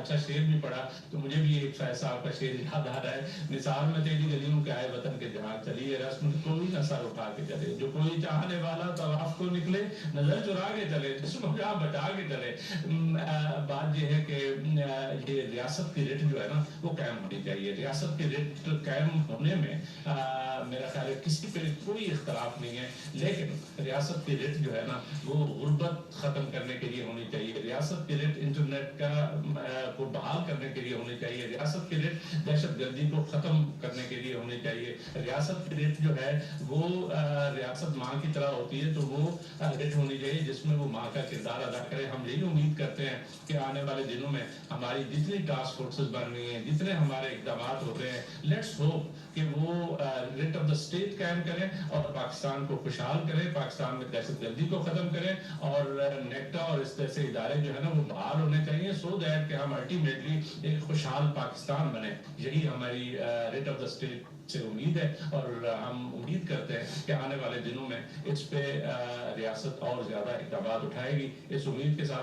اچھا شعر بھی پڑھا تو مجھے بھی ایک فیض صاحب کا شعر یاد آ رہا ہے، نثار میں تیری گلیوں کے آئے وطن کے جہاں چلی ہے رسم کوئی نہ سر اٹھا کے چلے، جو کوئی چاہنے والا طواف کو نکلے نظر چرا کے چلے، جسم جہاں بچا کے چلے۔ بات یہ ہے کہ یہ ریاست کی رٹ جو ہے نا وہ قائم ہونی چاہیے، ریاست کی رٹ قائم ہونے میں میرا خیال ہے کسی پہ کوئی اختلاف نہیں ہے، لیکن ریاست کی رٹ جو ہے نا وہ غربت ختم کرنے کے لیے ہونی چاہیے، ریاست کی رٹ انٹرنیٹ کا کو بحال کرنے کے لیے ہونی چاہیے، ریاست کی رٹ دہشت گردی کو ختم کرنے کے لیے ہونی چاہیے، ریاست کی رٹ جو ہے وہ ریاست ماں کی طرح ہوتی ہے تو وہ رٹ ہونی چاہیے جس میں وہ ماں کا کردار ادا کرے۔ ہم یہی امید کرتے ہیں کہ آنے والے دنوں میں ہماری جتنی ٹاسک فورسز بن رہی ہیں، جتنے ہمارے اقدامات ہو رہے ہیں، لیٹس ہوپ کہ وہ رٹ آف دا اسٹیٹ قائم کریں اور پاکستان کو خوشحال کریں، پاکستان میں دہشت گردی کو ختم کریں، اور نیکٹا اور اس طرح سے ادارے جو ہے نا وہ بحال ہونے چاہیے سو دیٹ کہ ہم الٹیمیٹلی ایک خوشحال پاکستان بنے۔ یہی ہماری رٹ آف دا اسٹیٹ سے امید ہے، اور ہم امید کرتے ہیں کہ آنے والے دنوں میں اس پہ ریاست اور زیادہ اقدامات اٹھائے گی۔ اس امید کے ساتھ